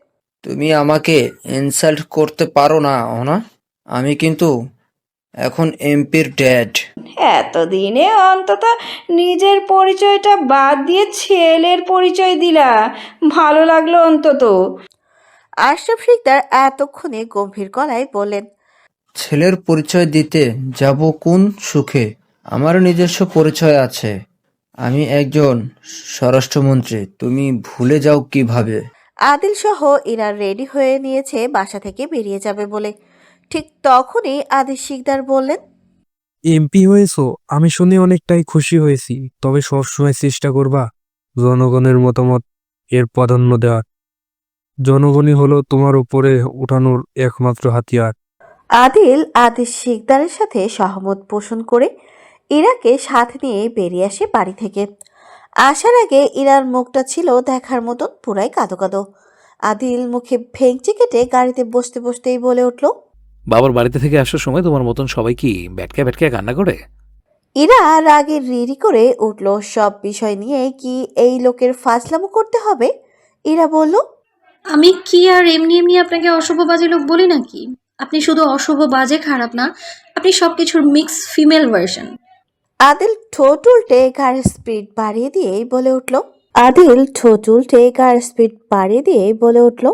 তুমি আমাকে ইনসাল্ট করতে পারো না অহনা, আমি কিন্তু এখন এমপির ড্যাড। এতদিনে অন্তত নিজের পরিচয়টা বাদ দিয়ে ছেলের পরিচয় দিলা, ভালো লাগলো অন্তত। আশরাফ শিকদার এতক্ষণে গম্ভীর গলায় বললেন, ছেলের পরিচয় দিতে যাব কোন সুখে? আমার নিজস্ব পরিচয় আছে, আমি একজন স্বরাষ্ট্রমন্ত্রী, তুমি ভুলে যাও কিভাবে? আদিল সহ ইরা রেডি হয়ে নিয়েছে বাসা থেকে বেরিয়ে যাবে বলে। ঠিক তখনই আদিল শিকদার বললেন, এমপি হয়েছো, আমি শুনে অনেকটাই খুশি হয়েছি। তবে সবসময় চেষ্টা করবা জনগণের মতামত এর প্রাধান্য দেওয়ার। জনগণই হলো তোমার উপরে উঠানোর একমাত্র হাতিয়ার। আদিল শিকদারের সাথে সহমত পোষণ করে ইরাকে সাথে নিয়ে বেরিয়ে আসে বাড়ি থেকে। আসার আগে ইরার মুখটা ছিল দেখার মতন পুরাই কাঁদো কাঁদো। আদিল মুখে ভেঙচি কেটে গাড়িতে বসতে বসতেই বলে উঠল, বাবার বাড়িতে থেকে আসার সময় তোমার মতন সবাই কি ব্যাটকা ব্যাটকা কান্না করে? ইরা রাগে রিরি করে উঠল। সব বিষয় নিয়ে কি এই লোকের ফাজলামো করতে হবে? ইরা বলল, আমি কি আর এমনি এমনি আপনাকে অশুভ বাজে লোক বলি নাকি? আপনি শুধু অশুভ বাজে খারাপ না, আপনি সবকিছুর মিক্স ফিমেল ভার্সন। আদিল ঠোঁট উল্টে গাড়ির স্পিড বাড়িয়ে দিয়েই বলে উঠল,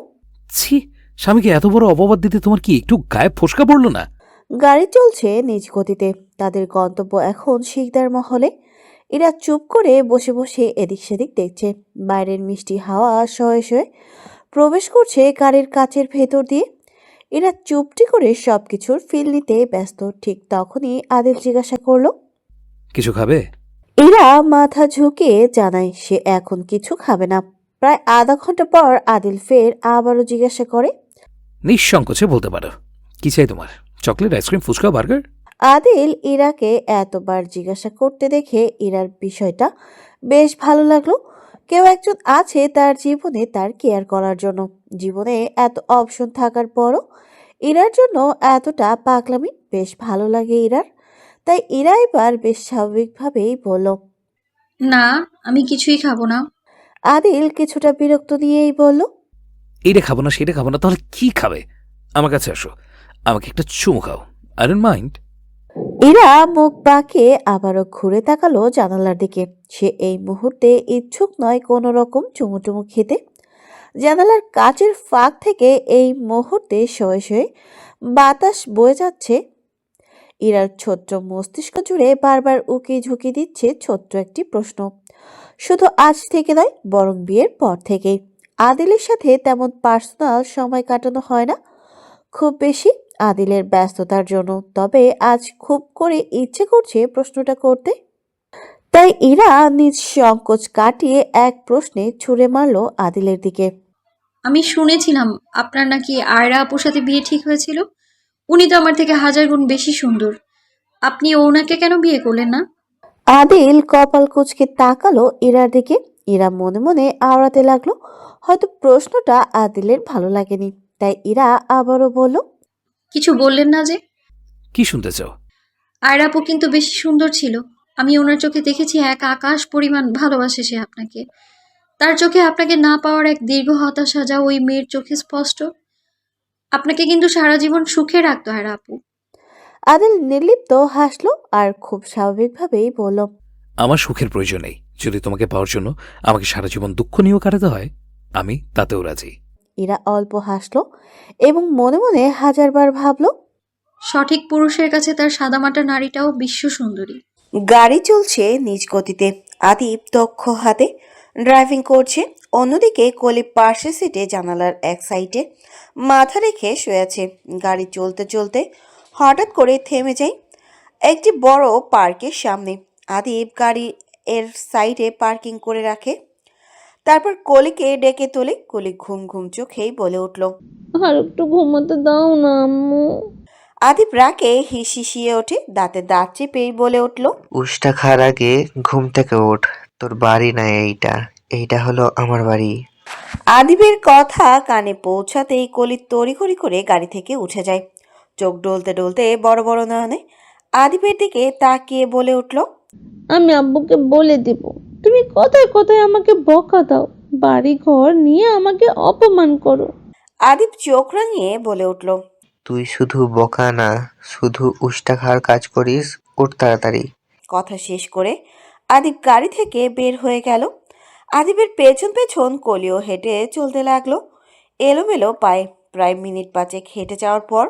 ছি, স্বামীকে এত বড় অপবাদ দিতে তোমার কি একটু গায়ে ফোসকা পড়লো না? গাড়ি চলছে নিজ গতিতে। তাদের গন্তব্য এখন শিকদার মহলে। এরা চুপ করে বসে বসে এদিক সেদিক দেখছে। বাইরের মিষ্টি হাওয়া শয়ে শয়ে প্রবেশ করছে গাড়ির কাচের ভেতর দিয়ে। এরা চুপটি করে সবকিছুর ফিল নিতে ব্যস্ত। ঠিক তখনই আদিল জিজ্ঞাসা করলো, কিছু খাবে? এরা মাথা ঝুঁকিয়ে জানায় সে এখন কিছু খাবে না। প্রায় আধা ঘন্টা পর আদিল ফের আবারও জিজ্ঞাসা করে। নিঃসংকোচে বলতে পারো, কি চাই তোমার? Chocolate, ice cream, fuchka, burger? Adil ইরাকে এতবার জিজ্ঞাসা করতে দেখে ইরার বিষয়টা বেশ ভালো লাগলো। কেউ একজন আছে তার জীবনে তার কেয়ার করার জন্য। জীবনে এত অপশন থাকার পরও ইরার জন্য এতটা পাগলামি বেশ ভালো লাগে ইরার। তাই ইরা এবার বেশ স্বাভাবিকভাবেই বলল। না, আমি কিছুই খাবো না। আদিল কিছুটা বিরক্ত নিয়েই বলল, এইটা খাবো না, সেটা খাবো না, তাহলে কি খাবে? আমার কাছে আসো, আমাকে একটা চুমু খাও। I don't mind. ইরা মুখ বাঁকিয়ে আবারও ঘুরে তাকালো জানালার দিকে। সে এই মুহূর্তে ইচ্ছুক নয় কোনো রকম চুমুটুমু খেতে। জানালার কাচের ফাঁক থেকে এই মুহূর্তে শয়ে শয়ে বাতাস বয়ে যাচ্ছে। ইরার ছোট্ট মস্তিষ্ক জুড়ে বারবার উকি ঝুঁকি দিচ্ছে ছোট্ট একটি প্রশ্ন। শুধু আজ থেকে নয়, বরং বিয়ের পর থেকেই আদিলের সাথে তেমন পার্সোনাল সময় কাটানো হয় না খুব বেশি, আদিলের ব্যস্ততার জন্য। তবে আজ খুব করে ইচ্ছে করছে প্রশ্নটা করতে। তাই ইরা নিজ সংকোচ কাটিয়ে এক প্রশ্নে ছুড়ে মারল আদিলের দিকে। আমি শুনেছিলাম আপনার নাকি আয়রা আপুর সাথে বিয়ে ঠিক হয়েছিল। উনি তো আমার থেকে হাজার গুণ বেশি সুন্দর। আপনি ওনাকে কেন বিয়ে করলেন না? আদিল কপাল কুঁচকে তাকালো ইরার দিকে। ইরা মনে মনে আওড়াতে লাগলো। হয়তো প্রশ্নটা আদিলের ভালো লাগেনি, তাই ইরা আবারও বলল, কিছু বললেন না যে? কি শুনতে চাও? আয়রা আপু কিন্তু বেশি সুন্দর ছিল। আমি ওনার চোখে দেখেছি এক আকাশ পরিমাণ ভালোবাসে সে আপনাকে। তার চোখে আপনাকে না পাওয়ার এক দীর্ঘ হতাশা যা ওই মেয়ের চোখে স্পষ্ট। আপনাকে কিন্তু সারা জীবন সুখে রাখতো আয়রা আপু। আদিল নির্লিপ্ত হাসলো আর খুব স্বাভাবিকভাবেই বলল, আমার সুখের প্রয়োজন নেই। যদি তোমাকে পাওয়ার জন্য আমাকে সারা জীবন দুঃখ নিয়েও কাটাতে হয়, আমি তাতেও রাজি। ইরা অল্প হাসলো এবং মনে মনে হাজারবার ভাবলো। সঠিক পুরুষের কাছে তার সাদামাটা নারীটাও বিশ্ব সুন্দরী। গাড়ি চলছে নিজ গতিতে। আদিব দক্ষ হাতে ড্রাইভিং করছে। অন্যদিকে কলি পাশের সিটে জানালার এক সাইডে মাথা রেখে শুয়ে আছে। গাড়ি চলতে চলতে হঠাৎ করে থেমে যায় একটি বড় পার্কের সামনে। আদিব গাড়ি এর সাইডে পার্কিং করে রাখে। তারপর কলিকে ডেকে তোলে। কলি ঘুম ঘুম চোখেই বলে উঠল, আর একটু ঘুমাতে দাও না আম্মু। আদিব রাগে হিসিয়ে ওঠে, দাঁতে দাঁত চেপেই বলে উঠল, উষ্টা খাওয়ার আগে ঘুম থেকে ওঠ। তোর বাড়ি না এইটা, এইটা হলো আমার বাড়ি। আদিবের কথা কানে পৌঁছাতেই কলি তড়িঘড়ি করে গাড়ি থেকে উঠে যায়। চোখ ডলতে ডলতে বড় বড় নয়নে আদিবের দিকে তাকিয়ে বলে উঠল, আমি আব্বুকে বলে দেব তুমি কথায় কথায় আমাকে বকা দাও, বাড়ি ঘর নিয়ে আমাকে অপমান করো। আদিব চোখ রাঙিয়ে বলে উঠল, তুই শুধু বোকা না, শুধু উষ্টা খাওয়ার কাজ করিস। ওঠ তাড়াতাড়ি। কথা শেষ করে আদিব গাড়ি থেকে বের হয়ে গেল। আদিবের পেছন পেছন কলিও হেঁটে চলতে লাগলো এলোমেলো পায়ে। প্রায় মিনিট পাঁচেক হেঁটে যাওয়ার পর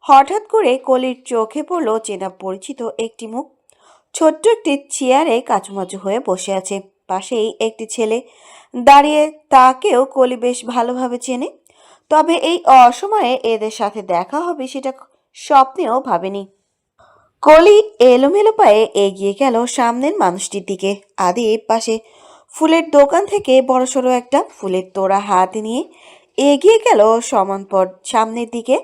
হঠাৎ করে কলির চোখে পড়ল চেনা পরিচিত একটি মুখ। ছোট্ট একটি চেয়ারে কাচুমাচু হয়ে বসে আছে। পাশেই একটি ছেলে দাঁড়িয়ে, তাকেও কলি বেশ ভালোভাবে চেনে। তবে এই অসময়ে এদের সাথে দেখা হবে সেটা স্বপ্নেও ভাবেনি। কলি এলোমেলো পায়ে এগিয়ে গেল সামনের মানুষটির দিকে। আদিব পাশে ফুলের দোকান থেকে বড়সড় একটা ফুলের তোড়া হাতে নিয়ে এগিয়ে গেল সমানপর সামনের দিকে।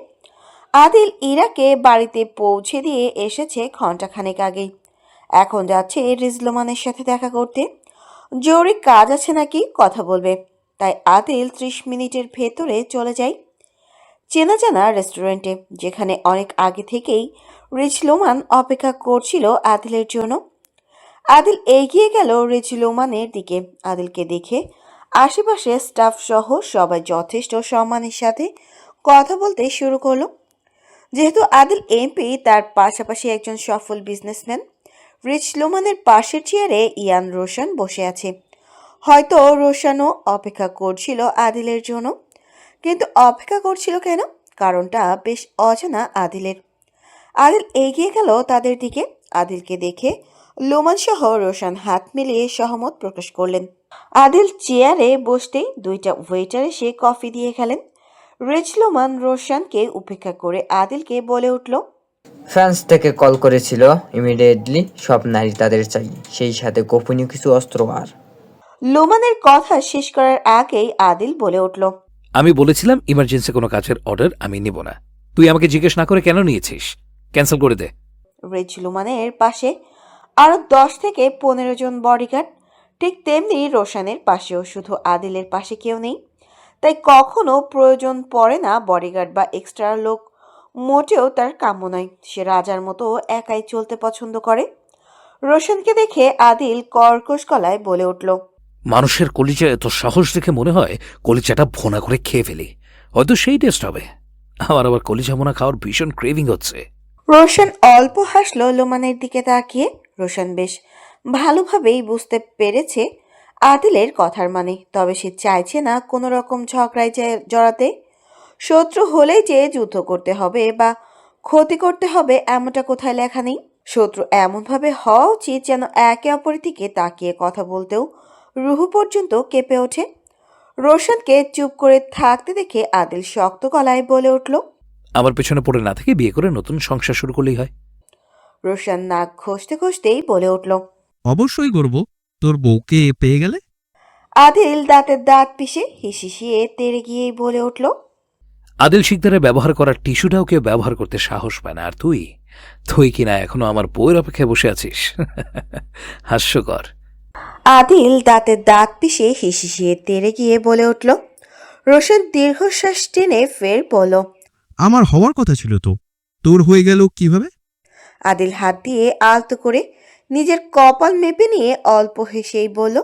আদিল ইরাকে বাড়িতে পৌঁছে দিয়ে এসেছে ঘন্টাখানেক আগেই। এখন যাচ্ছে রিজলমানের সাথে দেখা করতে। জরুরি কাজ আছে নাকি, কথা বলবে। তাই আদিল 30 মিনিটের ভেতরে চলে যায় চেনা জানা রেস্টুরেন্টে, যেখানে অনেক আগে থেকেই রিজলমান অপেক্ষা করছিল আদিলের জন্য। আদিল এগিয়ে গেল রিজলমানের দিকে। আদিলকে দেখে আশেপাশে স্টাফ সহ সবাই যথেষ্ট সম্মানের সাথে কথা বলতে শুরু করলো। যেহেতু আদিল এমপি, তার পাশাপাশি একজন সফল বিজনেসম্যান। রিজলমানের পাশের চেয়ারে ইয়ান রোশন বসে আছে। হয়তো রোশনও অপেক্ষা করছিল আদিলের জন্য। কিন্তু অপেক্ষা করছিল কেন? কারণটা বেশ অজানা আদিলের। আদিল এগিয়ে গেল তাদের দিকে। আদিলকে দেখে লোমান সহ রোশান হাত মিলিয়ে সহমত প্রকাশ করলেন। আদিল চেয়ারে বসতেই দুইটা ওয়েটার এসে কফি দিয়ে গেলেন। রিচ লোমান রোশানকে উপেক্ষা করে আদিলকে বলে উঠল, ফ্রান্স থেকে কল করেছিল, ইমিডিয়েটলি সব নারী তাদের চাই, সেই সাথে গোপনীয় কিছু অস্ত্র আর। লোমানের কথা শেষ করার আগেই আদিল বলে উঠল, আমি বলেছিলাম ইমার্জেন্সি কোনো কাজের অর্ডার আমি নিব না। তুই আমাকে জিজ্ঞেস না করে কেন নিয়েছিস? ক্যান্সেল করে দে। রিচ লোমানের পাশে আরো 10 থেকে 15 জন বডিগার্ড, ঠিক তেমনি রোশানের পাশেও শুধু আদিলের পাশে কেউ নেই। তাই কখনো প্রয়োজন পড়ে না বডিগার্ড বা এক্সট্রা লোক, মোটেও তার কাম্য নয়। সে রাজার মতো একাই চলতে পছন্দ করে। রোশানকে দেখে আদিল কর্কশ গলায় বলে উঠল, মানুষের কলিজা এত সাহস দেখে মনে হয় কলিজাটা ভোনা করে খেয়ে ফেলি, হয়তো সেই টেস্ট হবে। আমার আবার কলিজা ভোনা খাওয়ার ভীষণ ক্রেভিং হচ্ছে। রোশান অল্প হাসলো লোমানের দিকে তাকিয়ে। রোশান বেশ ভালোভাবেই বুঝতে পেরেছে আদিলের কথার মানে, তবে সে চাইছে না কোনো রকম ঝগড়ায় জড়াতে। শত্রু হলেই যে যুদ্ধ করতে হবে বা ক্ষতি করতে হবে এমনটা কোথায় লেখা নেই। শত্রু এমনভাবে হওয়া উচিত যেন একে অপরের দিকে তাকিয়ে কথা বলতেও রুহু পর্যন্ত কেঁপে ওঠে। রোশানকে চুপ করে থাকতে দেখে আদিল শক্ত গলায় বলে উঠল, আমার পেছনে পড়ে না থেকে বিয়ে করে নতুন সংসার শুরু করলেই হয়। রোশান নাক ঘষতে ঘষতেই বলে উঠল, অবশ্যই করব, তোর বউকে পেয়ে গেলে। আদিল দাঁতের দাঁত পিষে হিসিয়ে তেড়ে গিয়েই বলে উঠল, আদিল শিকদারের ব্যবহার করার টিস্যুটাও কেউ ব্যবহার করতে সাহস পায় না, আর তুই তুই কিনা এখনো আমার বউয়ের অপেক্ষায় বসে আছিস। হাস্যকর। আদিল দাঁতের দাঁত পিষে হিসিয়ে তেড়ে গিয়ে বলে উঠল। রোশন দীর্ঘশ্বাস টেনে ফের বলল, আমার হওয়ার কথা ছিল তো, তোর হয়ে গেল কিভাবে? আদিল হাত দিয়ে আলতো করে নিজের কপাল মেপে নিয়ে অল্প হেসেই বলল,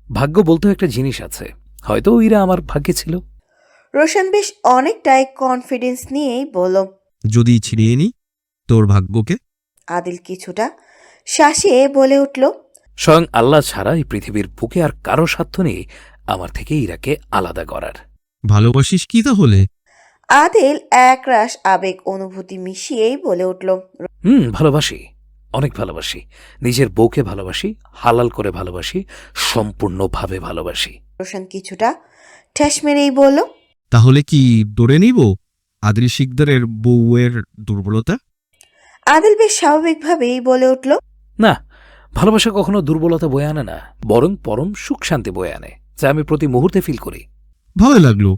ভাগ্য বলতেও একটা জিনিস আছে, হয়তো ইরা আমার ভাগ্যে ছিল। রোশন বেশ অনেকটাই কনফিডেন্স নিয়েই বলল, যদি ছিড়িয়ে নি তোর ভাগ্যকে। আদিল কিছুটা শাসিয়ে বলে উঠল, স্বয়ং আল্লাহ ছাড়া এই পৃথিবীর বুকে আর কারো সাধ্য নেই আমার থেকে ইরাকে আলাদা করার। ভালোবাসিস কি তাহলে? আদিল একরাশ আবেগ অনুভূতি মিশিয়েই বলে উঠল, ভালোবাসি, অনেক ভালোবাসি। নিজের বউকে ভালোবাসি, হালাল করে ভালোবাসি, সম্পূর্ণভাবে ভালোবাসি। রোশন কিছুটা ঠেস মেরেই বলল, তাহলে কি দৌড়ে নিব আদিল শিকদারের বউয়ের দুর্বলতা? আদিল বেশ স্বাভাবিকভাবেই বলে উঠল, না, ভালোবাসা কখনো দুর্বলতা বয়ে আনে না, বরং পরম সুখ শান্তি বয়ে আনে, যা আমি প্রতি মুহূর্তে ফিল করি। ভালো লাগলো,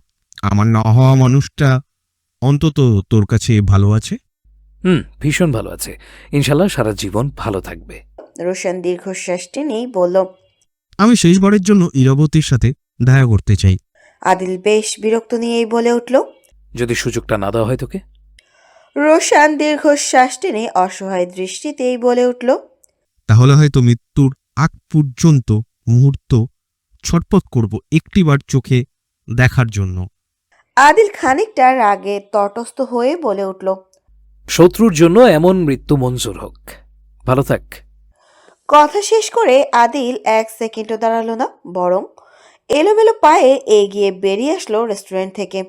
আমার না হওয়া মানুষটা অন্তত তোর কাছে ভালো আছে। ভীষণ ভালো আছে, ইনশাল্লাহ সারা জীবন ভালো থাকবে। রোশন দীর্ঘশ্বাস টেনেই বলল, আমি শেষবারের জন্য ইরাবতীর সাথে দেখা করতে চাই। আদিল বেশ বিরক্ত নিয়েই বলে উঠল, যদি সুযোগটা না দেওয়া হয় তোকে। রোশন দীর্ঘশ্বাস টেনে অসহায় দৃষ্টিতেই বলে উঠল, তাহলে হয়তো মৃত্যুর আগ পর্যন্ত মুহূর্ত ছটপট করব একটিবার চোখে দেখার জন্য। আদিল খানিকটা রাগে তটস্থ হয়ে বলে উঠল, শত্রুর জন্য এমন মৃত্যু মঞ্জুর হোক, ভালো থাক। কথা শেষ করে আদিল 1 সেকেন্ডও দাঁড়ালো না, বরং এলোমেলো পায়ে এগিয়ে বেরিয়ে আসলো রেস্টুরেন্ট থেকে।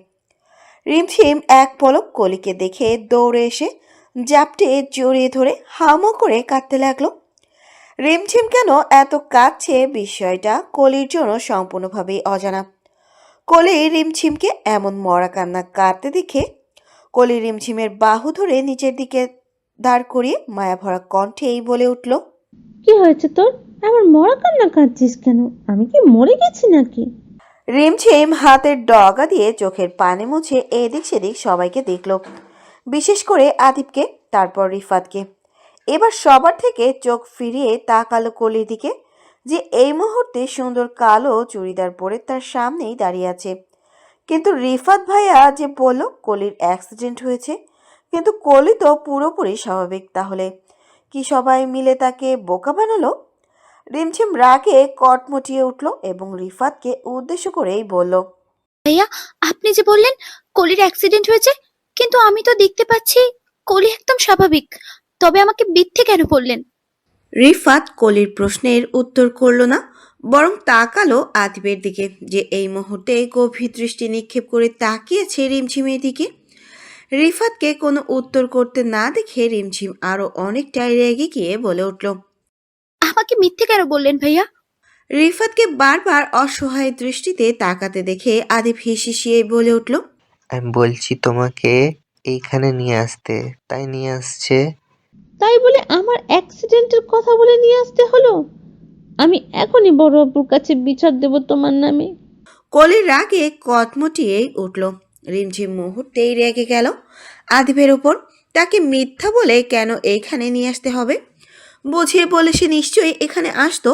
রিমঝিম এক পলক কলিকে দেখে দৌড়ে এসে জাপটে জড়িয়ে ধরে হামো করে কাঁদতে লাগলো। রিমঝিম কেন এত কাঁদছে বিষয়টা কলির জন্য সম্পূর্ণভাবেই অজানা। কলি রিমঝিমকে এমন মরা কান্না কাঁদতে দেখে কলি রিমঝিমের বাহু ধরে নিচের দিকে দাঁড় করিয়ে মায়াভরা কণ্ঠেই বলে উঠল, কি হয়েছে তোর? আমার মরা কান্না কাঁদছিস কেন? আমি কি মরে গেছি নাকি? রিমঝিম হাতের ডগা দিয়ে চোখের পানি মুছে এদিক সেদিক সবাইকে দেখল, বিশেষ করে আদিবকে, তারপর রিফাতকে। এবার সবার থেকে চোখ ফিরিয়ে তাকালো কলির দিকে, যে এই মুহূর্তে সুন্দর কালো চুড়িদার পরে তার সামনেই দাঁড়িয়ে আছে। কিন্তু রিফাত ভাইয়া যে বলল কলির অ্যাক্সিডেন্ট হয়েছে, কিন্তু কলি তো পুরোপুরি স্বাভাবিক, তাহলে কি সবাই মিলে তাকে বোকা বানালো? রিমঝিম রাগে কটমটিয়ে উঠল এবং রিফাতকে উদ্দেশ্য করেই বলল, ভাইয়া, আপনি যে বললেন কলির অ্যাক্সিডেন্ট হয়েছে, কিন্তু আমি তো দেখতে পাচ্ছি কলি একদম স্বাভাবিক, তবে আমাকে মিথ্যে কেন বললেন? রিফাত কলির প্রশ্নের উত্তর করল না, বরং তাকালো আদিবের দিকে, যে এই মুহূর্তে গভীর দৃষ্টি নিক্ষেপ করে তাকিয়েছে রিমঝিমের দিকে। রিফাতকে কোনো উত্তর করতে না দেখে রিমঝিম আরো অনেকটাই রেগে গিয়ে বলে উঠল। আমাকে মিথ্যে কেন বললেন ভাইয়া? রিফাতকে বারবার অসহায় দৃষ্টিতে তাকাতে দেখে আদিব হিসিয়ে বলে উঠল। আমি বলছি তোমাকে এইখানে নিয়ে আসতে, তাই নিয়ে আসছে। তাই বলে আমার অ্যাক্সিডেন্টের কথা বলে নিয়ে আসতে হলো? আমি এখনই বড় আপুর কাছে বিচার দেব তোমার নামে। কলির রাগে কটমটিয়ে উঠল। রিমঝিম মুহূর্তেই রেগে গেল আদিবের ওপর। তাকে মিথ্যা বলে কেন এইখানে নিয়ে আসতে হবে? বুঝিয়ে বলে সে নিশ্চয়ই এখানে আসতো।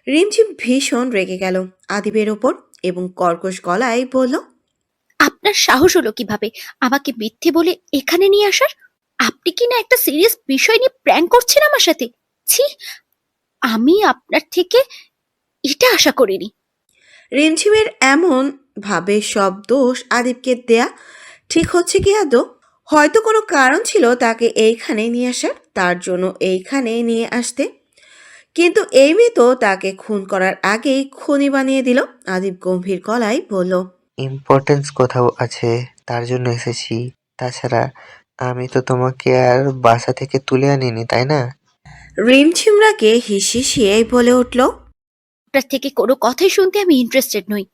রিমঝিম ভীষণ রেগে গেল আদিবের ওপর এবং কর্কশ গলায় বলল, আপনার সাহস হলো কিভাবে আমাকে মিথ্যে বলে এখানে নিয়ে আসার? আপনি কি না একটা সিরিয়াস বিষয় নিয়ে প্র্যাঙ্ক করছেন আমার সাথে? ছি, আমি আপনার থেকে এটা আশা করিনি। রিমঝিমের এমন ভাবে সব দোষ আদিবকে দেয়া ঠিক হচ্ছে কি আদৌ? হয়তো কোনো কারণ ছিল তাকে এইখানে নিয়ে আসার, তার জন্য এইখানে নিয়ে আসতে। কিন্তু এই মেয়ে তো তাকে খুন করার আগেই খুনি বানিয়ে দিল। আদিব গম্ভীর গলায় বলল, ইম্পর্টেন্স কোথাও আছে, তার জন্য এসেছি। তাছাড়া আমি তো তোমাকে আর বাসা থেকে তুলে আনিনি, তাই না? রিমঝিমরাকে হিসিয়ে বলে উঠল, আপনার থেকে কোনো কথাই শুনতে আমি ইন্টারেস্টেড নই।